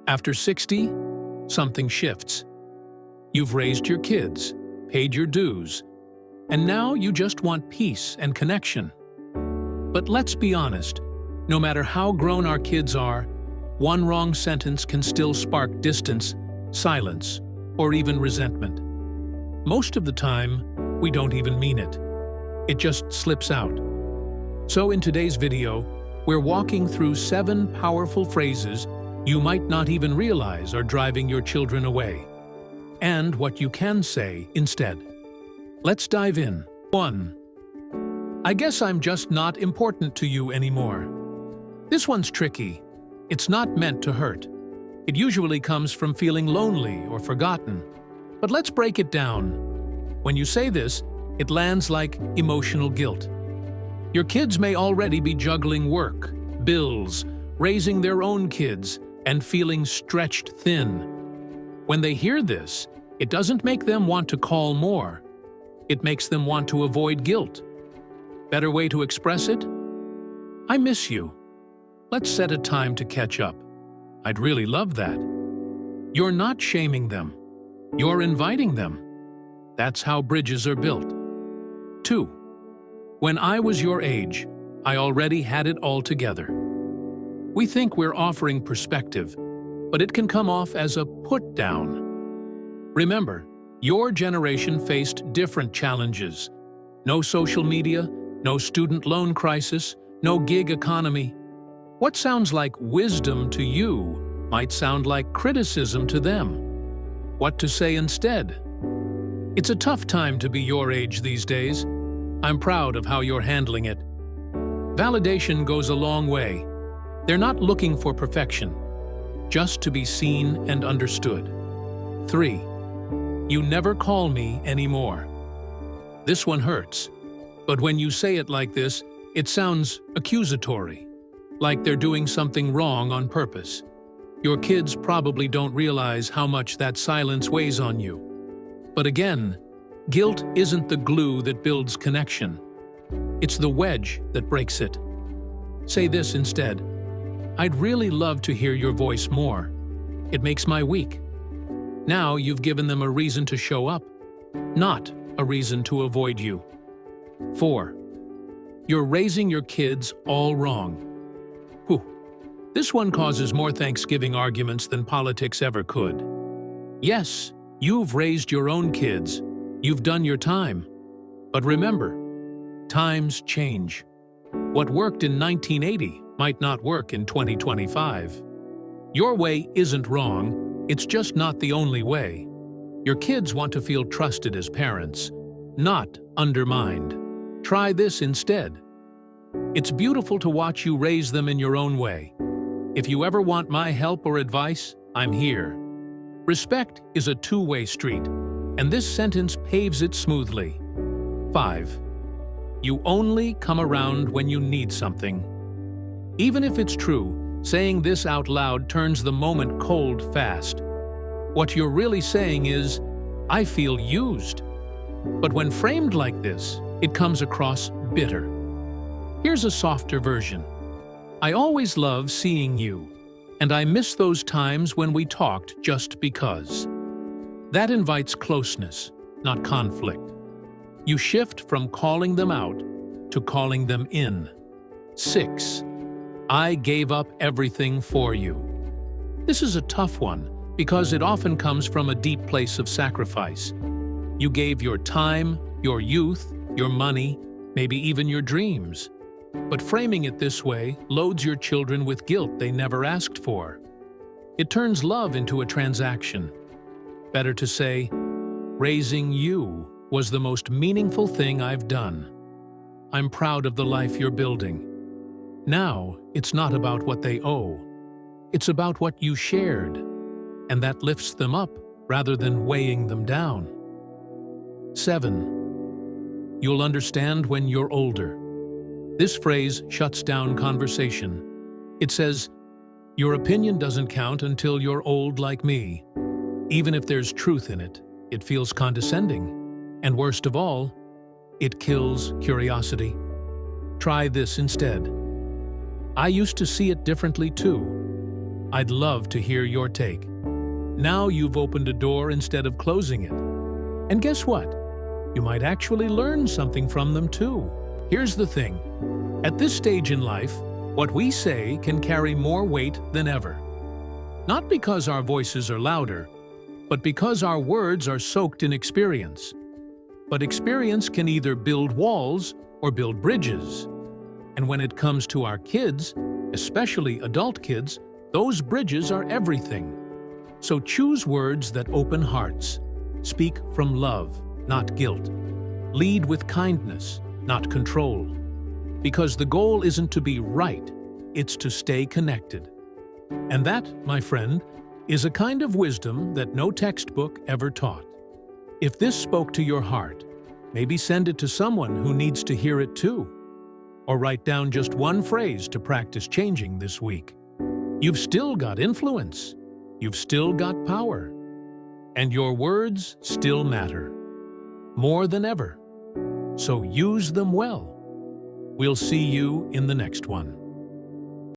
After 60, something shifts. You've raised your kids, paid your dues, and now you just want peace and connection. But let's be honest, no matter how grown our kids are, one wrong sentence can still spark distance, silence, or even resentment. Most of the time, we don't even mean it. It just slips out. So in today's video, we're walking through 7 powerful phrases you might not even realize are driving your children away, and what you can say instead. Let's dive in. 1. I guess I'm just not important to you anymore. This one's tricky. It's not meant to hurt. It usually comes from feeling lonely or forgotten. But let's break it down. When you say this, it lands like emotional guilt. Your kids may already be juggling work, bills, raising their own kids, and feeling stretched thin. When they hear this, it doesn't make them want to call more. It makes them want to avoid guilt. Better way to express it? I miss you. Let's set a time to catch up. I'd really love that. You're not shaming them. You're inviting them. That's how bridges are built. 2. When I was your age, I already had it all together. We think we're offering perspective, but it can come off as a put-down. Remember, your generation faced different challenges. No social media, no student loan crisis, no gig economy. What sounds like wisdom to you might sound like criticism to them. What to say instead? It's a tough time to be your age these days. I'm proud of how you're handling it. Validation goes a long way. They're not looking for perfection, just to be seen and understood. 3. You never call me anymore. This one hurts, but when you say it like this, it sounds accusatory, like they're doing something wrong on purpose. Your kids probably don't realize how much that silence weighs on you. But again, guilt isn't the glue that builds connection. It's the wedge that breaks it. Say this instead. I'd really love to hear your voice more. It makes my week. Now you've given them a reason to show up, not a reason to avoid you. 4. You're raising your kids all wrong. Whew. This one causes more Thanksgiving arguments than politics ever could. Yes, you've raised your own kids. You've done your time. But remember, times change. What worked in 1980 might not work in 2025. Your way isn't wrong, it's just not the only way. Your kids want to feel trusted as parents, not undermined. Try this instead. It's beautiful to watch you raise them in your own way. If you ever want my help or advice, I'm here. Respect is a two-way street, and this sentence paves it smoothly. 5. You only come around when you need something. Even if it's true, saying this out loud turns the moment cold fast. What you're really saying is, I feel used. But when framed like this, it comes across bitter. Here's a softer version. I always love seeing you, and I miss those times when we talked just because. That invites closeness, not conflict. You shift from calling them out to calling them in. 6. I gave up everything for you. This is a tough one because it often comes from a deep place of sacrifice. You gave your time, your youth, your money, maybe even your dreams. But framing it this way loads your children with guilt they never asked for. It turns love into a transaction. Better to say, raising you was the most meaningful thing I've done. I'm proud of the life you're building. Now, it's not about what they owe. It's about what you shared, and that lifts them up rather than weighing them down. 7. You'll understand when you're older. This phrase shuts down conversation. It says, your opinion doesn't count until you're old like me. Even if there's truth in it, it feels condescending. And worst of all, it kills curiosity. Try this instead. I used to see it differently too. I'd love to hear your take. Now you've opened a door instead of closing it. And guess what? You might actually learn something from them too. Here's the thing. At this stage in life, what we say can carry more weight than ever. Not because our voices are louder, but because our words are soaked in experience. But experience can either build walls or build bridges. And when it comes to our kids, especially adult kids, those bridges are everything. So choose words that open hearts. Speak from love, not guilt. Lead with kindness, not control. Because the goal isn't to be right, it's to stay connected. And that, my friend, is a kind of wisdom that no textbook ever taught. If this spoke to your heart, maybe send it to someone who needs to hear it too. Or write down just one phrase to practice changing this week. You've still got influence. You've still got power. And your words still matter. More than ever. So use them well. We'll see you in the next one.